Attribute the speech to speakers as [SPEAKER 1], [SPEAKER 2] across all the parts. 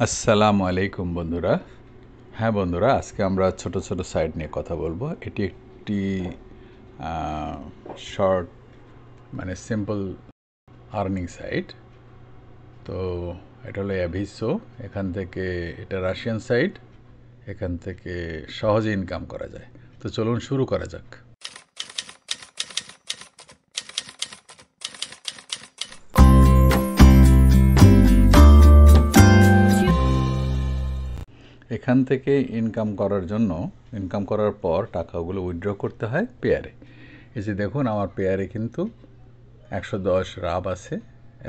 [SPEAKER 1] আসসালামু আলাইকুম বন্ধুরা। হ্যাঁ বন্ধুরা, আজকে আমরা ছোট ছোট সাইট নিয়ে কথা বলবো। এটি একটি শর্ট মানে সিম্পল আর্নিং সাইট। তো এটা হলো অ্যাভিসো। এখান থেকে এটা রাশিয়ান সাইট। এখান থেকে সহজে ইনকাম করা যায়। তো চলুন শুরু করা যাক। এখান থেকে ইনকাম করার পর টাকাগুলো উইথড্র করতে হয় পেয়ারে। এই যে দেখুন, আমার পেয়ারে কিন্তু 110 রাব আছে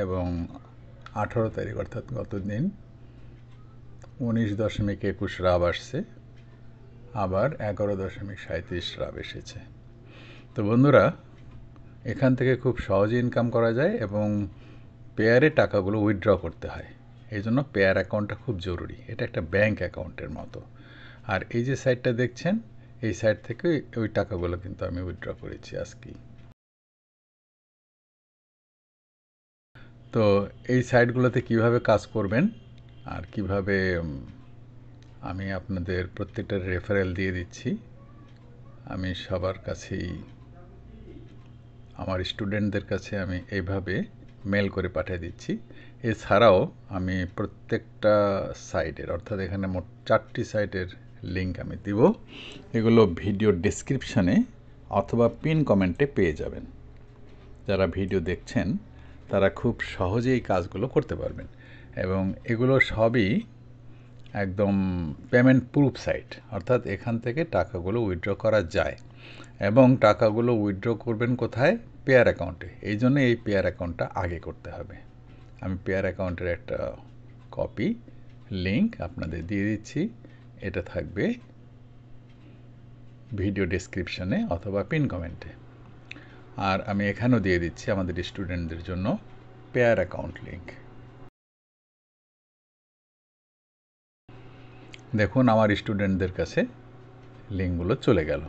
[SPEAKER 1] এবং 18 তারিখ অর্থাৎ গত দিন 19.21 রাব আসছে, আবার 11.37 রাব এসেছে। তো বন্ধুরা, এখান থেকে খুব সহজে ইনকাম করা যায় এবং পেয়ারে টাকাগুলো উইথড্র করতে হয়। এই জন্য পেয়ার অ্যাকাউন্টটা খুব জরুরি। এটা একটা ব্যাংক অ্যাকাউন্টের মতো। আর এই যে সাইটটা দেখছেন, এই সাইট থেকে ওই টাকাগুলো কিন্তু আমি উইথড্র করেছি আজকেই। তো এই সাইটগুলোতে কিভাবে কাজ করবেন আর কিভাবে আমি আপনাদের প্রত্যেকটা রেফারেল দিয়ে দিচ্ছি। আমি সবার কাছেই, আমার স্টুডেন্টদের কাছে আমি এইভাবে মেল করে পাঠিয়ে দিচ্ছি। এছাড়াও আমি প্রত্যেকটা সাইটের, অর্থাৎ এখানে মোট 4টি সাইটের লিঙ্ক আমি দিব। এগুলো ভিডিও ডেসক্রিপশানে অথবা পিন কমেন্টে পেয়ে যাবেন। যারা ভিডিও দেখছেন তারা খুব সহজেই কাজগুলো করতে পারবেন এবং এগুলো সবই একদম পেমেন্ট প্রুফ সাইট, অর্থাৎ এখান থেকে টাকাগুলো উইথড্র করা যায়। এবং টাকাগুলো উইথড্র করবেন কোথায়? পেয়ার অ্যাকাউন্টে। এই জন্য এই পেয়ার অ্যাকাউন্টটা আগে করতে হবে। আমি পেয়ার অ্যাকাউন্টের একটা কপি লিঙ্ক আপনাদের দিয়ে দিচ্ছি। এটা থাকবে ভিডিও ডেসক্রিপশনে অথবা পিন কমেন্টে। আর আমি এখানেও দিয়ে দিচ্ছি আমাদের স্টুডেন্টদের জন্য পেয়ার অ্যাকাউন্ট লিঙ্ক। দেখুন, আমার স্টুডেন্টদের কাছে লিঙ্কগুলো চলে গেল।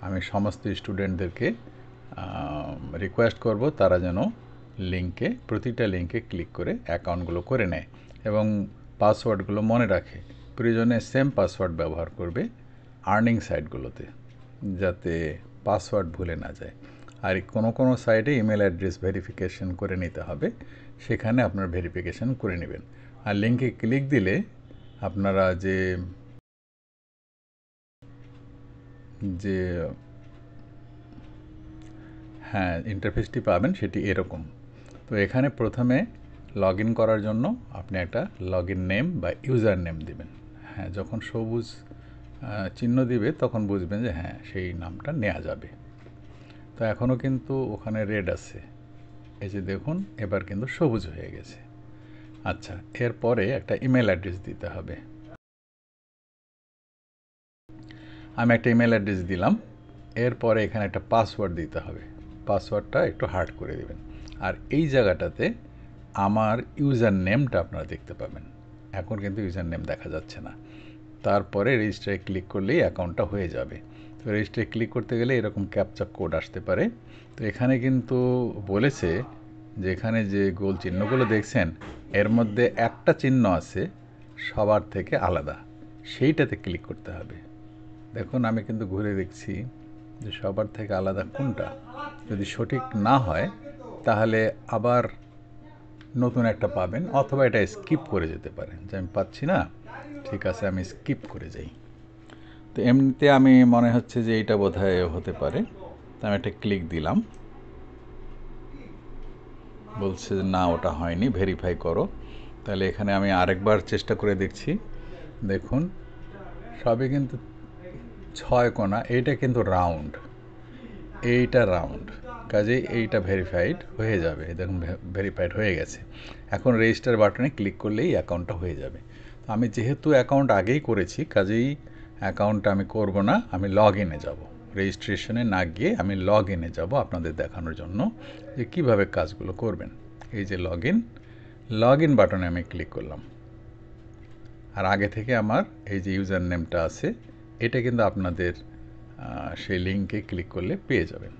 [SPEAKER 1] আমি সমস্ত স্টুডেন্টদেরকে রিকোয়েস্ট করব তারা যেন প্রতিটা লিঙ্কে ক্লিক করে অ্যাকাউন্টগুলো করে নেয় এবং পাসওয়ার্ডগুলো মনে রাখে। প্রয়োজনে সেম পাসওয়ার্ড ব্যবহার করবে আর্নিং সাইটগুলোতে, যাতে পাসওয়ার্ড ভুলে না যায়। আর কোনো সাইটে ইমেল অ্যাড্রেস ভেরিফিকেশন করে নিতে হবে, সেখানে আপনার ভেরিফিকেশন করে নেবেন। আর লিঙ্কে ক্লিক দিলে আপনারা যে ইন্টারফেসটি পাবেন সেটি এরকম। তো এখানে প্রথমে লগ ইন করার জন্য আপনি একটা লগ ইন নেম বা ইউজার নেম দেবেন। যখন সবুজ চিহ্ন দিবে তখন বুঝবেন যে সেই নামটা নেওয়া যাবে। তো এখনও কিন্তু ওখানে রেড আছে, এই যে দেখুন, এবার কিন্তু সবুজ হয়ে গেছে। আচ্ছা, এরপরে একটা ইমেল অ্যাড্রেস দিতে হবে। আমি একটা ইমেল অ্যাড্রেস দিলাম। এরপরে এখানে একটা পাসওয়ার্ড দিতে হবে। পাসওয়ার্ডটা একটু হার্ড করে দেবেন। আর এই জায়গাটাতে আমার ইউজার নেমটা আপনারা দেখতে পাবেন। এখন কিন্তু ইউজার নেম দেখা যাচ্ছে না। তারপরে রেজিস্টারে ক্লিক করলেই অ্যাকাউন্টটা হয়ে যাবে। তো রেজিস্টারে ক্লিক করতে গেলে এরকম ক্যাপচা কোড আসতে পারে। তো এখানে কিন্তু বলেছে যে এখানে যে গোল চিহ্নগুলো দেখছেন, এর মধ্যে একটা চিহ্ন আছে সবার থেকে আলাদা, সেইটাতে ক্লিক করতে হবে। দেখুন, আমি কিন্তু ঘুরে দেখছি যে সবার থেকে আলাদা কোনটা। যদি সঠিক না হয় তাহলে আবার নতুন একটা পাবেন, অথবা এটা স্কিপ করে যেতে পারেন যে আমি পাচ্ছি না, ঠিক আছে আমি স্কিপ করে যাই। তো এমনিতে আমি মনে হচ্ছে যে এইটা বোধহয় হতে পারে। তো আমি একটা ক্লিক দিলাম, বলছে না ওটা হয়নি, ভেরিফাই করো। তাহলে এখানে আমি আরেকবার চেষ্টা করে দেখছি। দেখুন, সবই কিন্তু 6 কোণা, এইটা কিন্তু রাউন্ড, এইটা রাউন্ড, কাজেই এইটা ভেরিফাইড হয়ে যাবে। দেখুন, ভেরিফাইড হয়ে গেছে। এখন রেজিস্টার বাটনে ক্লিক করলেই অ্যাকাউন্টটা হয়ে যাবে। আমি যেহেতু অ্যাকাউন্ট আগেই করেছি, কাজেই অ্যাকাউন্টটা আমি করব না, আমি লগ ইনে যাব। রেজিস্ট্রেশনে না গিয়ে আমি লগ ইনে যাব আপনাদের দেখানোর জন্য যে কীভাবে কাজগুলো করবেন। এই যে লগ ইন বাটনে আমি ক্লিক করলাম। আর আগে থেকে আমার এই যে ইউজার নেমটা আছে, এটা কিন্তু আপনাদের সেই লিঙ্কে ক্লিক করলে পেয়ে যাবেন।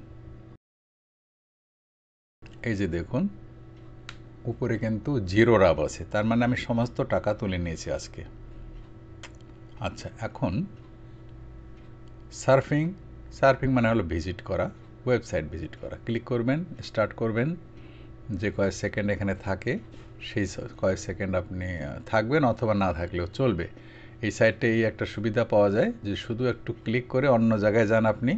[SPEAKER 1] এই যে দেখুন, উপরে কিন্তু জিরো রাব আছে, তার মানে আমি সমস্ত টাকা তুলে নিয়েছি আজকে। আচ্ছা, এখন সার্ফিং, সার্ফিং মানে হলো ভিজিট করা, ওয়েবসাইট ভিজিট করা। ক্লিক করবেন, স্টার্ট করবেন, যে কয়েক সেকেন্ড এখানে থাকে সেই কয়েক সেকেন্ড আপনি থাকবেন, অথবা না থাকলেও চলবে। এই সাইটে এই একটা সুবিধা পাওয়া যায় যে শুধু একটু ক্লিক করে অন্য জায়গায় যান আপনি,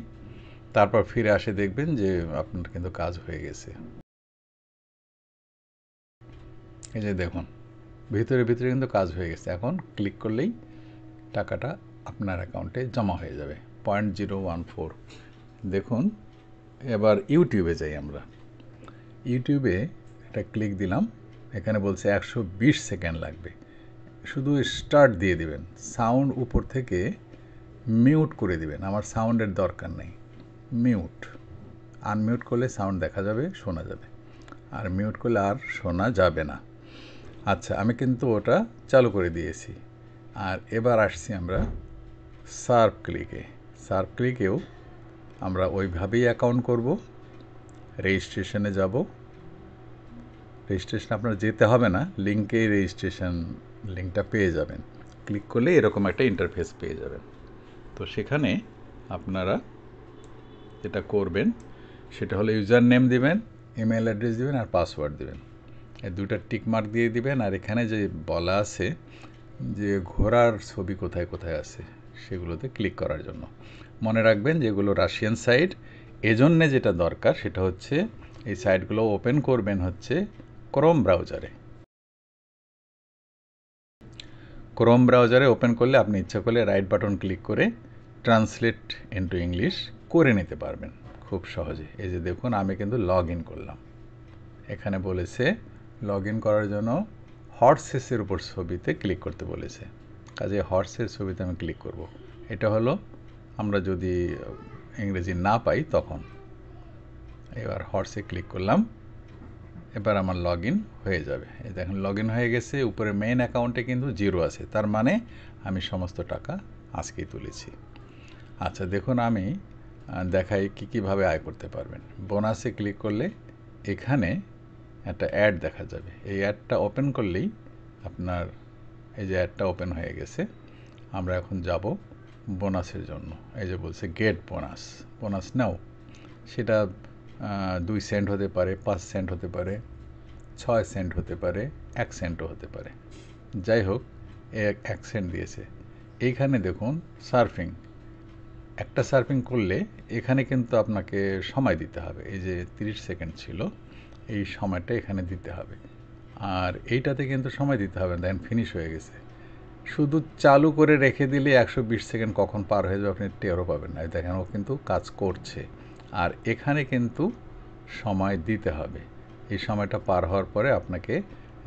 [SPEAKER 1] তারপর ফিরে আসে দেখবেন যে আপনার কিন্তু কাজ হয়ে গেছে। এই যে দেখুন, ভিতরে ভিতরে কিন্তু কাজ হয়ে গেছে। এখন ক্লিক করলেই টাকাটা আপনার অ্যাকাউন্টে জমা হয়ে যাবে 0.014। দেখুন, এবার ইউটিউবে যাই আমরা। ইউটিউবে একটা ক্লিক দিলাম, এখানে বলছে 120 সেকেন্ড লাগবে। শুধু স্টার্ট দিয়ে দিবেন, সাউন্ড উপর থেকে মিউট করে দিবেন। আমার সাউন্ডের দরকার নেই, মিউট। আনমিউট করলে সাউন্ড দেখা যাবে, শোনা যাবে, আর মিউট করলে আর শোনা যাবে না। আচ্ছা, আমি কিন্তু ওটা চালু করে দিয়েছি। আর এবার আসছি আমরা সার্ভ ক্লিকে। সার্ভ ক্লিকেও আমরা ওইভাবেই অ্যাকাউন্ট করব। রেজিস্ট্রেশনে যাব। রেজিস্ট্রেশন আপনার যেতে হবে না, লিঙ্কেই রেজিস্ট্রেশন লিঙ্কটা পেয়ে যাবেন। ক্লিক করলে এরকম একটা ইন্টারফেস পেয়ে যাবেন। তো সেখানে আপনারা যেটা করবেন সেটা হলো ইউজার নেম দিবেন, ইমেল অ্যাড্রেস দিবেন, আর পাসওয়ার্ড দিবেন। এই দুটা টিক মার্ক দিয়ে দিবেন। আর এখানে যে বলা আছে যে ঘোড়ার ছবি কোথায় কোথায় আছে সেগুলোতে ক্লিক করার জন্য মনে রাখবেন যে এগুলো রাশিয়ান সাইট। এজন্যে যেটা দরকার সেটা হচ্ছে এই সাইটগুলো ওপেন করবেন হচ্ছে ক্রোম ব্রাউজারে। ক্রোম ব্রাউজারে ওপেন করলে আপনি ইচ্ছা করলে রাইট বাটন ক্লিক করে ট্রান্সলেট ইনটু ইংলিশ করে নিতে পারবেন খুব সহজে। এই যে দেখুন, আমি কিন্তু লগ ইন করলাম। এখানে বলেছে লগ ইন করার জন্য হর্সেসের উপর ছবিতে ক্লিক করতে বলেছে, কাজে হর্সের ছবিতে আমি ক্লিক করব। এটা হলো আমরা যদি ইংরেজি না পাই তখন। এবার হর্সে ক্লিক করলাম, এবার আমার লগ ইন হয়ে যাবে। এই দেখুন, লগ ইন হয়ে গেছে। উপরে মেইন অ্যাকাউন্টে কিন্তু জিরো আছে, তার মানে আমি সমস্ত টাকা আজকেই তুলেছি। আচ্ছা দেখুন, আমি দেখাই কীভাবে আয় করতে পারবেন। বোনাসে ক্লিক করলে এখানে একটা অ্যাড দেখা যাবে। এই অ্যাডটা ওপেন করলেই আপনার এই যে অ্যাডটা ওপেন হয়ে গেছে। আমরা এখন যাব বোনাসের জন্য। এই যে বলছে গেট বোনাস, বোনাস নাও। সেটা 2 সেন্ট হতে পারে, 5 সেন্ট হতে পারে, 6 সেন্ট হতে পারে, 1 সেন্টও হতে পারে। যাই হোক, 1 সেন্ট দিয়েছে। এইখানে দেখুন সার্ফিং, একটা সার্ফিং করলে এখানে কিন্তু আপনাকে সময় দিতে হবে। এই যে 30 সেকেন্ড ছিল, এই সময়টা এখানে দিতে হবে। আর এইটাতে কিন্তু সময় দিতে হবে না, দেখেন ফিনিশ হয়ে গেছে। শুধু চালু করে রেখে দিলে 120 সেকেন্ড কখন পার হয়ে যাবে আপনি টেরও পাবেন না। দেখেন ও কিন্তু কাজ করছে। আর এখানে কিন্তু সময় দিতে হবে। এই সময়টা পার হওয়ার পরে আপনাকে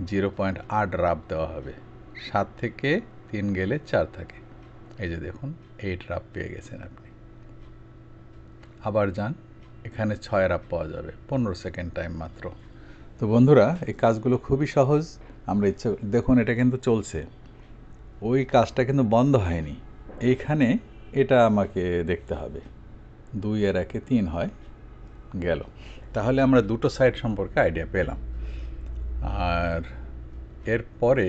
[SPEAKER 1] 0.8 রাব দেওয়া হবে। 7 থেকে 3 গেলে 4 থাকে। এই যে দেখুন 8 রাব পেয়ে গেছেন আপনি। আবার যান, এখানে 6 রাব পাওয়া যাবে, 15 সেকেন্ড টাইম মাত্র। তো বন্ধুরা, এই কাজগুলো খুবই সহজ। আমরা ইচ্ছে দেখুন, এটা কিন্তু চলছে, ওই কাজটা কিন্তু বন্ধ হয়নি। এইখানে এটা আমাকে দেখতে হবে, 2 আর 1 3 হয়, গেল। তাহলে আমরা দুটো সাইট সম্পর্কে আইডিয়া পেলাম। আর এরপরে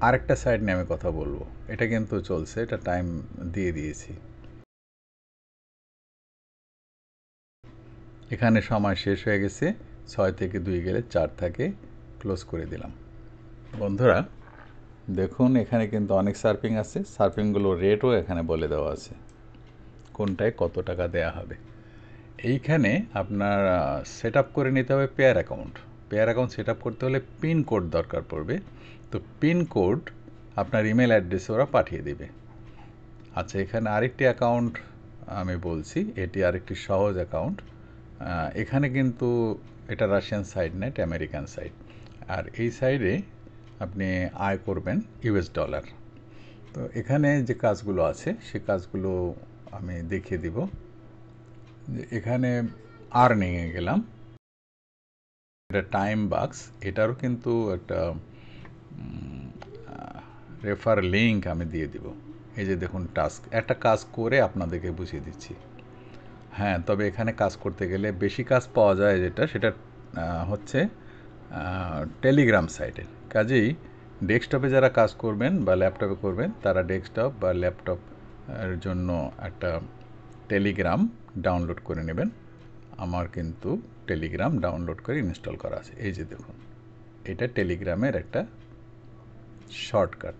[SPEAKER 1] আরেকটা সাইট নিয়ে আমি কথা বলবো। এটা কিন্তু চলছে, এটা টাইম দিয়ে দিয়েছি। এখানে সময় শেষ হয়ে গেছে, 6 থেকে 2 গেলে 4 থাকে, ক্লোজ করে দিলাম। বন্ধুরা দেখুন, এখানে কিন্তু অনেক সার্ফিং আছে। সার্ফিংগুলো রেটও এখানে বলে দেওয়া আছে, কোনটায় কত টাকা দেয়া হবে। এইখানে আপনার সেট আপ করে নিতে হবে pair account. Pair account set up করতে হলে পিন কোড দরকার পড়বে। তো পিন কোড আপনার ইমেল অ্যাড্রেসে ওরা পাঠিয়ে দেবে। আচ্ছা, এখানে আরেকটি অ্যাকাউন্ট আমি বলছি, এটি আরেকটি সহজ অ্যাকাউন্ট। এখানে কিন্তু এটা রাশিয়ান সাইট না, এটা আমেরিকান সাইট। আর এই সাইডে আপনি আয় করবেন ইউএস ডলার। তো এখানে যে কাজগুলো আছে সে কাজগুলো আমি দেখিয়ে দিব। যে এখানে আর্নিংয়ে গেলাম, এটা টাইম বাক্স, এটারও কিন্তু একটা রেফার লিঙ্ক আমি দিয়ে দিব। এই যে দেখুন টাস্ক, একটা কাজ করে আপনাদেরকে বুঝিয়ে দিচ্ছি। হ্যাঁ, তবে এখানে কাজ করতে গেলে বেশি কাজ পাওয়া যায় যেটা, সেটা হচ্ছে টেলিগ্রাম সাইটে। কাজেই ডেস্কটপে যারা কাজ করবেন বা ল্যাপটপে করবেন তারা ডেস্কটপ বা ল্যাপটপ এর জন্য একটা টেলিগ্রাম ডাউনলোড করে নেবেন। আমার কিন্তু টেলিগ্রাম ডাউনলোড করে ইনস্টল করা আছে। এই যে দেখুন, এটা টেলিগ্রামের একটা শর্টকাট।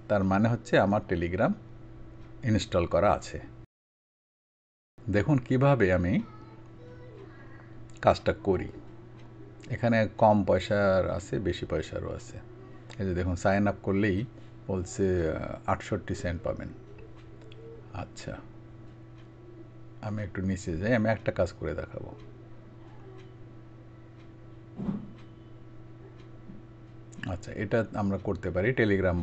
[SPEAKER 1] তার মানে হচ্ছে আমার টেলিগ্রাম ইনস্টল করা আছে। দেখুন কিভাবে আমি কাজটা করি। এখানে কম পয়সার আছে, বেশি পয়সারও আছে। এই যে দেখুন, সাইন আপ করলেই বলছে 68 সেন্ট পাবেন। আচ্ছা, আমি একটু নিচে যাই, আমি একটা কাজ করে দেখাবো। আচ্ছা, এটা আমরা করতে পারি টেলিগ্রাম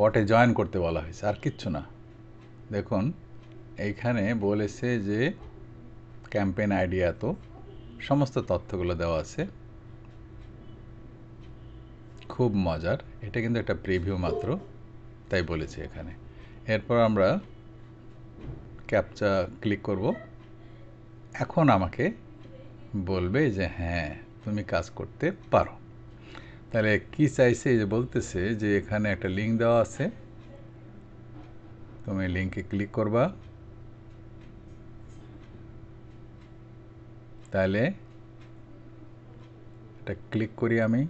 [SPEAKER 1] বটে জয়েন করতে বলা হয়েছে, আর কিচ্ছু না। দেখুন এইখানে বলেছে যে ক্যাম্পেইন আইডি এত, সমস্ত তথ্যগুলো দেওয়া আছে। খুব মজার। এটা কিন্তু একটা প্রিভিউ মাত্র, তাই বলেছে এখানে। এরপর আমরা ক্যাপচা ক্লিক করব। এখন আমাকে বলবে যে হ্যাঁ, তুমি কাজ করতে পারো। তাহলে কি চাইছে, যে বলতেছে যে এখানে একটা লিঙ্ক দেওয়া আছে, তুমি লিঙ্কে ক্লিক করবা। তাহলে এটা ক্লিক করি আমি।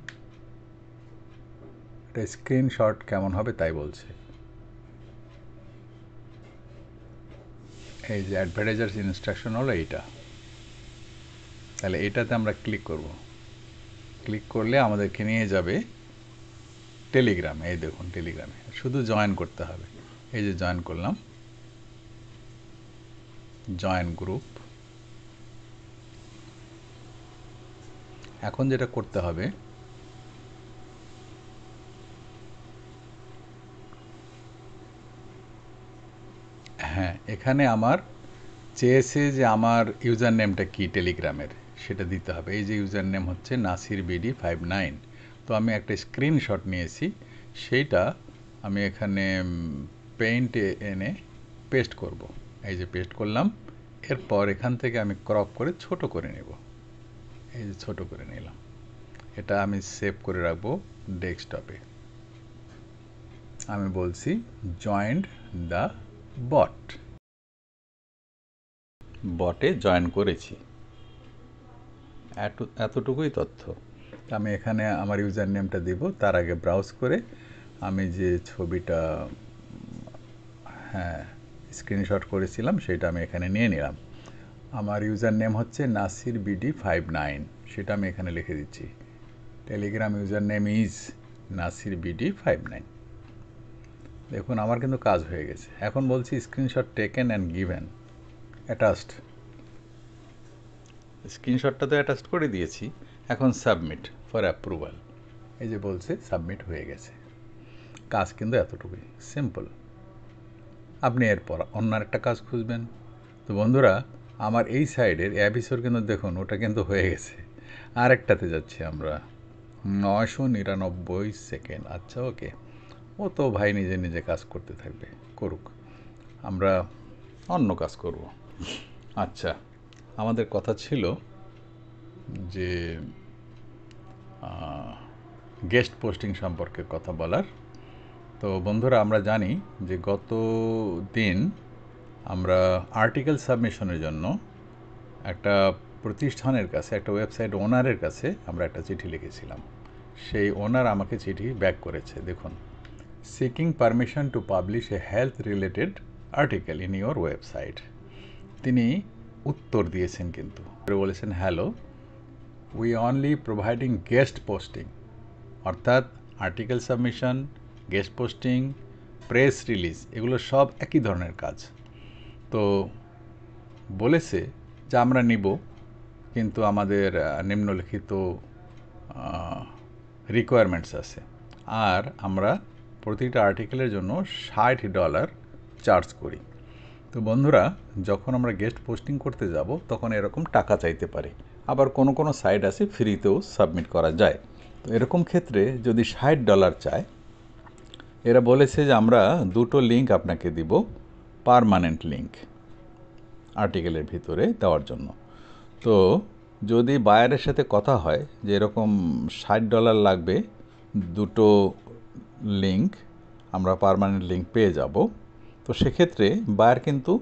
[SPEAKER 1] এটা স্ক্রিনশট কেমন হবে তাই বলছে। এই যে অ্যাডভার্টাইজার্স ইনস্ট্রাকশন হলো এইটা। তাহলে এটাতে আমরা ক্লিক করব। ক্লিক করলে আমাদেরকে নিয়ে যাবে টেলিগ্রামে। এই দেখুন টেলিগ্রামে শুধু জয়েন করতে হবে। এই যে জয়েন করলাম, জয়েন গ্রুপ। এখন যেটা করতে হবে, হ্যাঁ, এখানে আমার চেয়েছে যে আমার ইউজার নেমটা কি টেলিগ্রামের, সেটা দিতে হবে। এই যে ইউজার নেম হচ্ছে নাসির বিডি 59। তো আমি একটা স্ক্রিনশট নিয়েছি, সেইটা আমি এখানে পেইন্টে এনে পেস্ট করব। এই যে পেস্ট করলাম। এরপর এখান থেকে আমি ক্রপ করে ছোট করে নেব। এই যে ছোট করে নিলাম। এটা আমি সেভ করে রাখবো ডেস্কটপে। আমি বলছি জয়েন্ট দ্য বটে জয়েন করেছি। এতটুকুই তথ্য। আমি এখানে আমার ইউজার নেমটা দিব। তার আগে ব্রাউজ করে আমি যে ছবিটা হ্যাঁ স্ক্রিনশট করেছিলাম সেটা আমি এখানে নিয়ে নিলাম। আমার ইউজার নেম হচ্ছে নাসির বিডি 59, সেটা আমি এখানে লিখে দিচ্ছি। Telegram user name is Nasir BD 59। দেখুন আমার কিন্তু কাজ হয়ে গেছে। এখন বলছি screenshot taken and given attached. স্ক্রিনশটটা তো অ্যাটাচ করে দিয়েছি। এখন সাবমিট ফর অ্যাপ্রুভাল। এই যে বলছে সাবমিট হয়ে গেছে। কাজ কিন্তু এতটুকুই সিম্পল। আপনি এরপর অন্য একটা কাজ খুঁজবেন। তো বন্ধুরা, আমার এই সাইডের অ্যাভিসোর কিন্তু দেখুন ওটা কিন্তু হয়ে গেছে। আরেকটাতে যাচ্ছি আমরা, 999 সেকেন্ড। আচ্ছা ওকে, ও তো ভাই নিজে নিজে কাজ করতে থাকবে, করুক, আমরা অন্য কাজ করব। আচ্ছা, আমাদের কথা ছিল যে গেস্ট পোস্টিং সম্পর্কে কথা বলার। তো বন্ধুরা, আমরা জানি যে গত দিন আমরা আর্টিকেল সাবমিশনের জন্য একটা প্রতিষ্ঠানের কাছে, একটা ওয়েবসাইট ওনারের কাছে আমরা একটা চিঠি লিখেছিলাম। সেই ওনার আমাকে চিঠি ব্যাক করেছে। দেখুন, seeking permission to publish a health related article in your website. তিনি উত্তর দিয়েছেন, কিন্তু বলেছেন hello, we only providing guest posting, অর্থাৎ article submission, guest posting, press release, এগুলো সব একই ধরনের কাজ। তো বলেছে যে আমরা নিব, কিন্তু আমাদের নিম্নলিখিত রিকোয়ারমেন্টস আছে, আর আমরা প্রতিটা আর্টিকেলের জন্য $60 চার্জ করি। তো বন্ধুরা, যখন আমরা গেস্ট পোস্টিং করতে যাব তখন এরকম টাকা চাইতে পারে। আবার কোনো কোনো সাইট আছে ফ্রিতেও সাবমিট করা যায়। তো এরকম ক্ষেত্রে যদি $60 চায়, এরা বলেছে যে আমরা দুটো লিঙ্ক আপনাকে দিব, পার্মানেন্ট লিঙ্ক আর্টিকেলের ভিতরে দেওয়ার জন্য। তো যদি বায়ারের সাথে কথা হয় যে এরকম $60 লাগবে, দুটো লিঙ্ক আমরা পার্মানেন্ট লিঙ্ক পেয়ে যাব, তো সেক্ষেত্রে বায়ার কিন্তু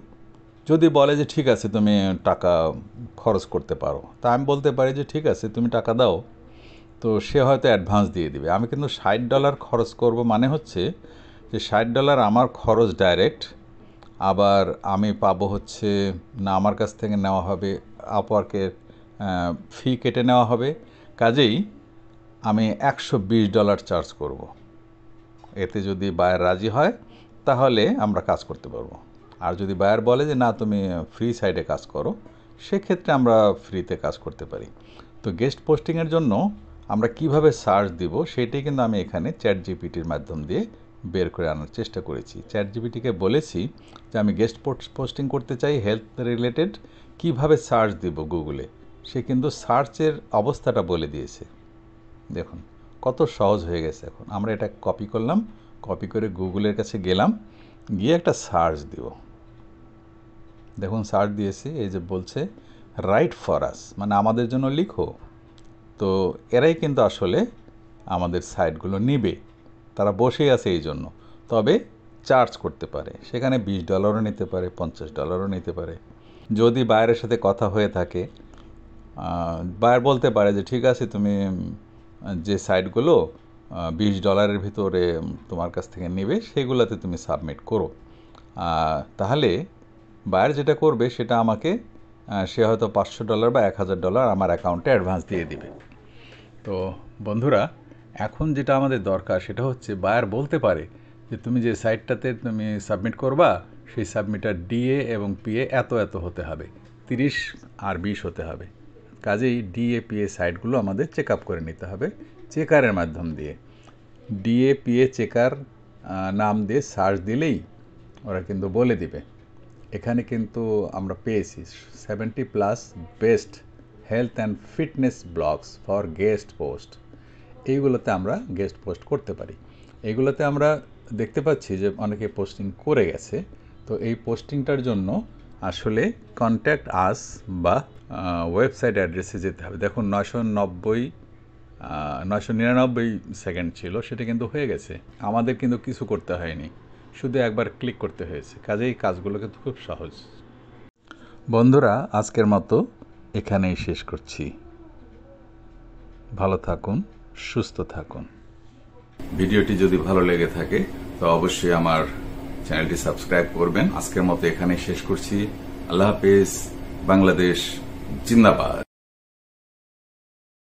[SPEAKER 1] যদি বলে যে ঠিক আছে তুমি টাকা খরচ করতে পারো, তা আমি বলতে পারি যে ঠিক আছে তুমি টাকা দাও, তো সে হয়তো অ্যাডভান্স দিয়ে দিবে। আমি কিন্তু $60 খরচ করব, মানে হচ্ছে যে $60 আমার খরচ ডাইরেক্ট, আবার আমি পাবো হচ্ছে না আমার কাছ থেকে নেওয়া হবে, আপওয়ার্কের ফি কেটে নেওয়া হবে, কাজেই আমি $120 চার্জ করব। এতে যদি বায়ার রাজি হয় তাহলে আমরা কাজ করতে পারবো, আর যদি বায়ার বলে যে না তুমি ফ্রি সাইডে কাজ করো, সেক্ষেত্রে আমরা ফ্রিতে কাজ করতে পারি। তো গেস্ট পোস্টিংয়ের জন্য আমরা কিভাবে সার্চ দিব সেটাই কিন্তু আমি এখানে চ্যাটজিপিটির মাধ্যম দিয়ে বের করে আনার চেষ্টা করেছি। চ্যাটজিপিটিকে বলেছি যে আমি গেস্ট পোস্টিং করতে চাই হেলথ রিলেটেড, কিভাবে সার্চ দিব গুগলে, সে কিন্তু সার্চের অবস্থাটা বলে দিয়েছে। দেখুন কত সহজ হয়ে গেছে। এখন আমরা এটা কপি করলাম, কপি করে গুগলের কাছে গেলাম, গিয়ে একটা সার্চ দিব। দেখুন সার্চ দিয়েছি, এই যে বলছে রাইট ফর আস, মানে আমাদের জন্য লিখো। তো এরাই কিন্তু আসলে আমাদের সাইটগুলো নেবে, তারা বসেই আছে এই জন্য, তবে চার্জ করতে পারে, সেখানে $20 নিতে পারে, $50 নিতে পারে। যদি বায়ারের সাথে কথা হয়ে থাকে, বায়ার বলতে পারে যে ঠিক আছে তুমি যে সাইটগুলো $20 ভিতরে তোমার কাছ থেকে নেবে সেগুলোতে তুমি সাবমিট করো। তাহলে বায়ার যেটা করবে সেটা আমাকে সে হয়তো $500 বা $1000 আমার অ্যাকাউন্টে অ্যাডভান্স দিয়ে দিবে। তো বন্ধুরা, এখন যেটা আমাদের দরকার সেটা হচ্ছে বায়ার বলতে পারে যে তুমি যে সাইটটাতে তুমি সাবমিট করবা সেই সাবমিটার ডিএ এবং পিএ এত এত হতে হবে, 30 আর 20 হতে হবে। কাজেই ডিএ পিএ সাইটগুলো আমাদের চেক আপ করে নিতে হবে চেকারের মাধ্যম দিয়ে। ডিএ পিএ চেকার নাম দিয়ে সার্চ দিলেই ওরা কিন্তু বলে দিবে। এখানে কিন্তু আমরা পেয়েছি 70+ best health and fitness blogs for guest post. এইগুলোতে আমরা গেস্ট পোস্ট করতে পারি। এইগুলোতে আমরা দেখতে পাচ্ছি যে অনেকে পোস্টিং করে গেছে। তো এই পোস্টিংটার জন্য আসলে কন্ট্যাক্ট আস বা ওয়েবসাইট অ্যাড্রেসে যেতে হবে। দেখুন 999 সেকেন্ড ছিল, সেটা কিন্তু হয়ে গেছে। আমাদের কিন্তু কিছু করতে হয়নি, শুধু একবার ক্লিক করতে হয়েছে। কাজেই কাজগুলো কিন্তু খুব সহজ। বন্ধুরা, আজকের মতো এখানেই শেষ করছি। ভালো থাকুন, সুস্থ থাকুন। ভিডিওটি যদি ভালো লেগে থাকে তো অবশ্যই আমার চ্যানেলটি সাবস্ক্রাইব করবেন। আজকের মতো এখানেই শেষ করছি। আল্লাহ হাফেজ। বাংলাদেশ জিন্দাবাদ।